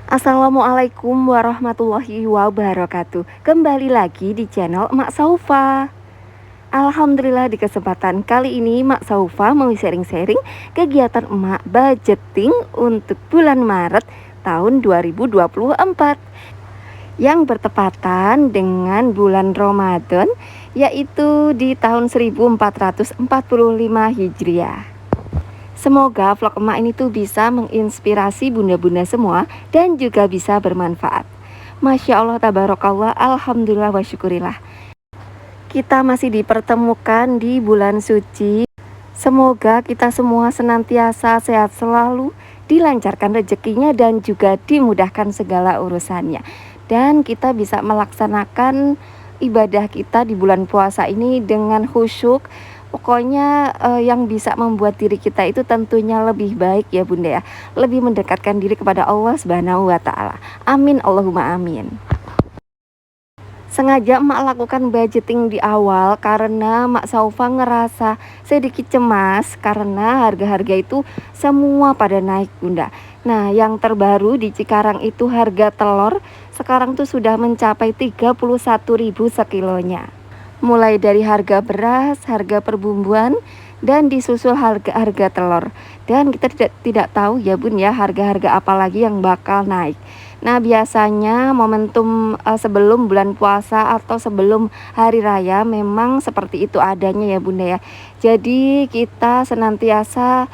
Assalamualaikum warahmatullahi wabarakatuh. Kembali lagi di channel Mak Saufa. Alhamdulillah di kesempatan kali ini Mak Saufa mau sharing-sharing kegiatan emak budgeting untuk bulan Maret tahun 2024 yang bertepatan dengan bulan Ramadan, yaitu di tahun 1445 Hijriah. Semoga vlog emak ini tuh bisa menginspirasi bunda-bunda semua dan juga bisa bermanfaat. Masya Allah, tabarakallah, alhamdulillah wa syukurillah. Kita masih dipertemukan di bulan suci. Semoga kita semua senantiasa sehat selalu, dilancarkan rezekinya dan juga dimudahkan segala urusannya. Dan kita bisa melaksanakan ibadah kita di bulan puasa ini dengan khusyuk. Pokoknya yang bisa membuat diri kita itu tentunya lebih baik ya bunda ya. Lebih mendekatkan diri kepada Allah Subhanahu wa ta'ala. Amin Allahumma amin. Sengaja emak lakukan budgeting di awal karena Mak Saufa ngerasa sedikit cemas karena harga-harga itu semua pada naik bunda. Nah yang terbaru di Cikarang itu harga telur sekarang tuh sudah mencapai 31.000 sekilonya. Mulai dari harga beras, harga perbumbuan, dan disusul harga telur. Dan kita tidak tahu ya bun ya harga-harga apa lagi yang bakal naik. Nah biasanya momentum sebelum bulan puasa atau sebelum hari raya memang seperti itu adanya ya bunda ya. Jadi kita senantiasa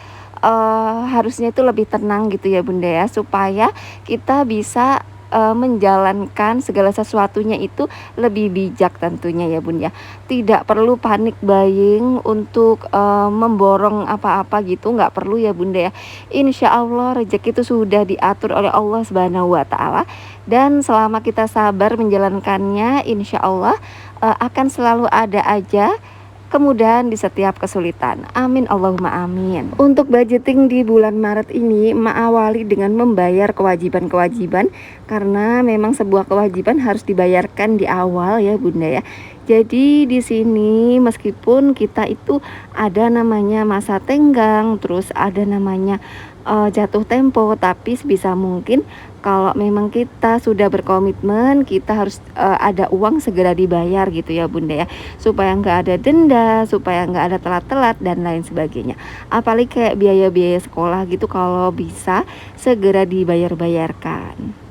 harusnya itu lebih tenang gitu ya bunda ya, supaya kita bisa menjalankan segala sesuatunya itu lebih bijak tentunya ya bun ya. Tidak perlu panik buying untuk memborong apa-apa gitu, nggak perlu ya bunda ya. Insya Allah rezeki itu sudah diatur oleh Allah Subhanahu wa ta'ala, dan selama kita sabar menjalankannya insya Allah akan selalu ada aja kemudahan di setiap kesulitan. Amin Allahumma amin. Untuk budgeting di bulan Maret ini emak awali dengan membayar kewajiban-kewajiban, karena memang sebuah kewajiban harus dibayarkan di awal ya bunda ya. Jadi di sini meskipun kita itu ada namanya masa tenggang, terus ada namanya jatuh tempo, tapi sebisa mungkin kalau memang kita sudah berkomitmen, kita harus ada uang segera dibayar gitu ya bunda ya, supaya nggak ada denda, supaya nggak ada telat-telat dan lain sebagainya. Apalagi kayak biaya-biaya sekolah gitu, kalau bisa segera dibayar-bayarkan.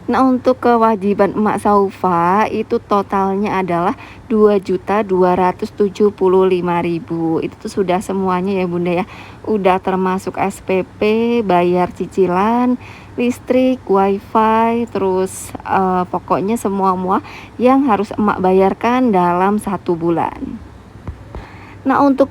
Nah untuk kewajiban emak Saufa itu totalnya adalah 2.275.000. Itu tuh sudah semuanya ya bunda ya. Udah termasuk SPP, bayar cicilan, listrik, wifi, terus pokoknya semua yang harus emak bayarkan dalam 1 bulan. Nah untuk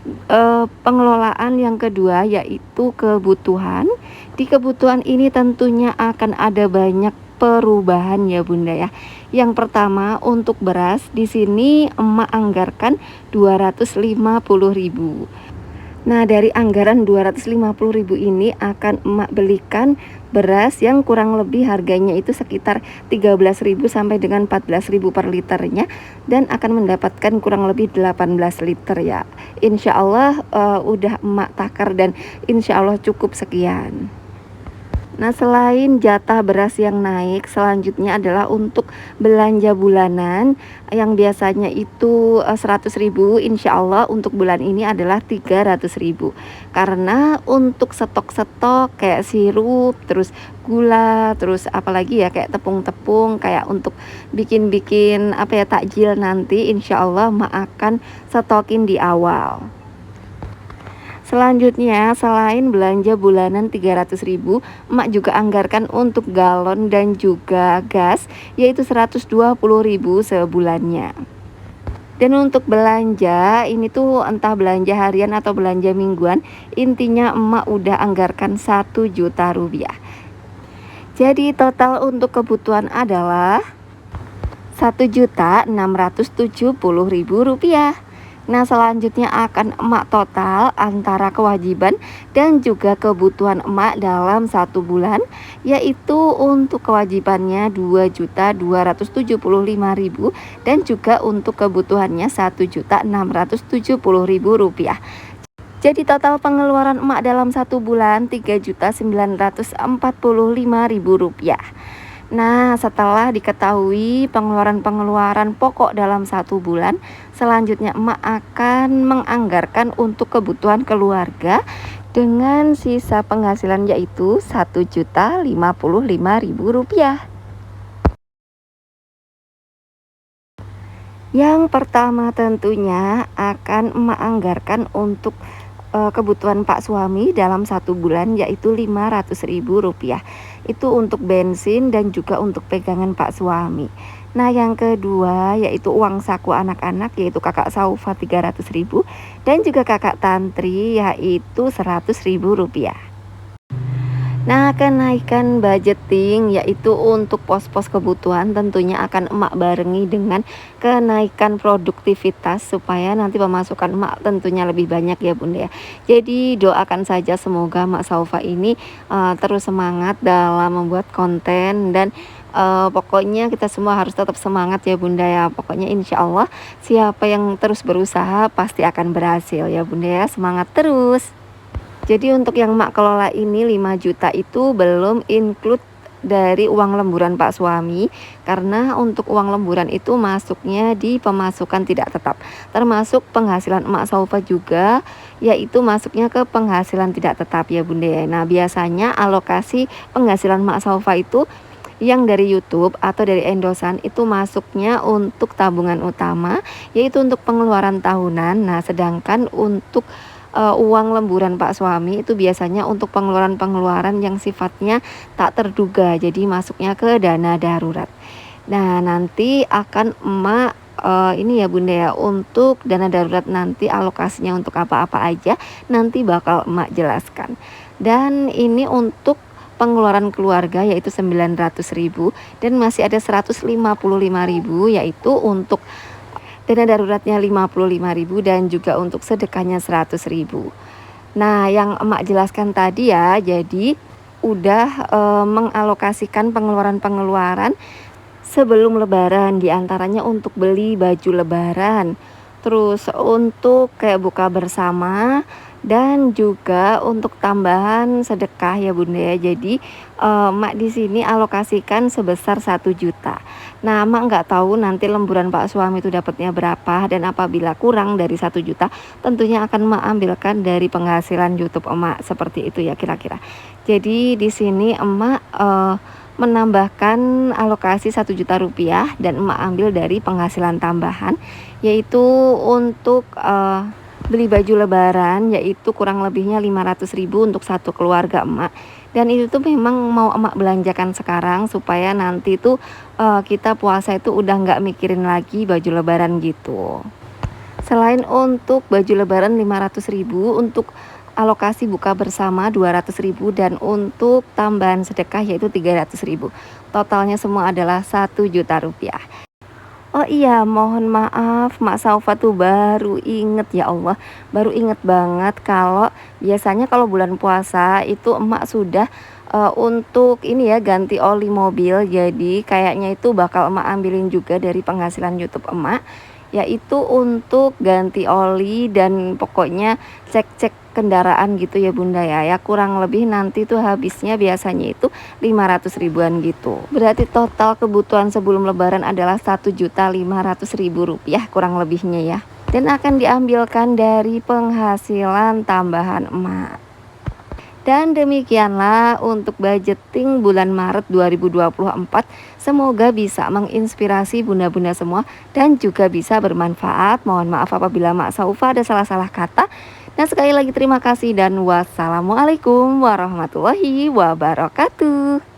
pengelolaan yang kedua yaitu kebutuhan. Di kebutuhan ini tentunya akan ada banyak perubahan ya bunda ya. Yang pertama untuk beras, di sini emak anggarkan 250.000. Nah dari anggaran 250.000 ini akan emak belikan beras yang kurang lebih harganya itu sekitar 13.000 sampai dengan 14.000 per liternya, dan akan mendapatkan kurang lebih 18 liter ya. Insya Allah udah emak takar dan insya Allah cukup sekian. Nah selain jatah beras yang naik, selanjutnya adalah untuk belanja bulanan yang biasanya itu 100.000, insya Allah untuk bulan ini adalah 300.000. Karena untuk stok-stok kayak sirup, terus gula, terus apalagi ya kayak tepung-tepung, kayak untuk bikin-bikin apa ya takjil nanti, insya Allah mak akan stokin di awal. Selanjutnya selain belanja bulanan 300.000, emak juga anggarkan untuk galon dan juga gas yaitu 120.000 sebulannya. Dan untuk belanja ini tuh entah belanja harian atau belanja mingguan, intinya emak udah anggarkan 1 juta rupiah. Jadi total untuk kebutuhan adalah 1.670.000 rupiah. Nah selanjutnya akan emak total antara kewajiban dan juga kebutuhan emak dalam 1 bulan, yaitu untuk kewajibannya 2.275.000 dan juga untuk kebutuhannya 1.670.000 rupiah. Jadi total pengeluaran emak dalam 1 bulan Rp3.945.000. Nah, setelah diketahui pengeluaran-pengeluaran pokok dalam 1 bulan, selanjutnya emak akan menganggarkan untuk kebutuhan keluarga dengan sisa penghasilan yaitu Rp1.055.000. Yang pertama tentunya akan emak anggarkan untuk kebutuhan Pak suami dalam 1 bulan yaitu Rp500.000. Itu untuk bensin dan juga untuk pegangan Pak suami. Nah, yang kedua yaitu uang saku anak-anak yaitu kakak Saufa 300.000 dan juga kakak Tantri yaitu Rp100.000. Nah, kenaikan budgeting yaitu untuk pos-pos kebutuhan tentunya akan emak barengi dengan kenaikan produktivitas supaya nanti pemasukan emak tentunya lebih banyak ya bunda ya. Jadi doakan saja semoga Mak Saufa ini terus semangat dalam membuat konten dan pokoknya kita semua harus tetap semangat ya bunda ya. Pokoknya insya Allah siapa yang terus berusaha pasti akan berhasil ya bunda ya. Semangat terus. Jadi untuk yang mak kelola ini 5 juta itu belum include dari uang lemburan Pak suami, karena untuk uang lemburan itu masuknya di pemasukan tidak tetap, termasuk penghasilan emak Saufa juga yaitu masuknya ke penghasilan tidak tetap ya bunda ya. Nah, biasanya alokasi penghasilan emak Saufa itu yang dari YouTube atau dari endosan itu masuknya untuk tabungan utama yaitu untuk pengeluaran tahunan. Nah, sedangkan untuk uang lemburan Pak suami itu biasanya untuk pengeluaran-pengeluaran yang sifatnya tak terduga, jadi masuknya ke dana darurat. Nah, nanti akan emak ini ya bunda ya, untuk dana darurat nanti alokasinya untuk apa-apa aja nanti bakal emak jelaskan. Dan ini untuk pengeluaran keluarga yaitu 900.000 dan masih ada 155.000 yaitu untuk dana daruratnya 55.000 dan juga untuk sedekahnya 100.000. Nah, yang emak jelaskan tadi ya, jadi udah mengalokasikan pengeluaran-pengeluaran sebelum lebaran, diantaranya untuk beli baju lebaran, terus untuk kayak buka bersama dan juga untuk tambahan sedekah ya bunda ya. Jadi mak di sini alokasikan sebesar 1 juta. Nah, mak nggak tahu nanti lemburan Pak suami itu dapatnya berapa, dan apabila kurang dari 1 juta tentunya akan mak ambilkan dari penghasilan YouTube emak, seperti itu ya kira-kira. Jadi di sini emak menambahkan alokasi 1 juta rupiah dan emak ambil dari penghasilan tambahan yaitu untuk beli baju lebaran yaitu kurang lebihnya 500.000 untuk satu keluarga emak. Dan itu tuh memang mau emak belanjakan sekarang supaya nanti tuh kita puasa itu udah nggak mikirin lagi baju lebaran gitu. Selain untuk baju lebaran 500.000, untuk alokasi buka bersama 200.000 dan untuk tambahan sedekah yaitu 300.000. Totalnya semua adalah 1 juta rupiah. Oh iya, mohon maaf, Mak Saufa tuh baru inget ya Allah, baru inget banget kalau biasanya kalau bulan puasa itu emak sudah untuk ini ya ganti oli mobil. Jadi kayaknya itu bakal emak ambilin juga dari penghasilan YouTube emak, yaitu untuk ganti oli dan pokoknya cek-cek kendaraan gitu ya bunda ya. Ya kurang lebih nanti tuh habisnya biasanya itu 500.000-an gitu. Berarti total kebutuhan sebelum lebaran adalah 1.500.000 rupiah kurang lebihnya ya. Dan akan diambilkan dari penghasilan tambahan emak. Dan demikianlah untuk budgeting bulan Maret 2024. Semoga bisa menginspirasi bunda-bunda semua dan juga bisa bermanfaat. Mohon maaf apabila Mak Saufa ada salah-salah kata. Dan sekali lagi terima kasih dan wassalamualaikum warahmatullahi wabarakatuh.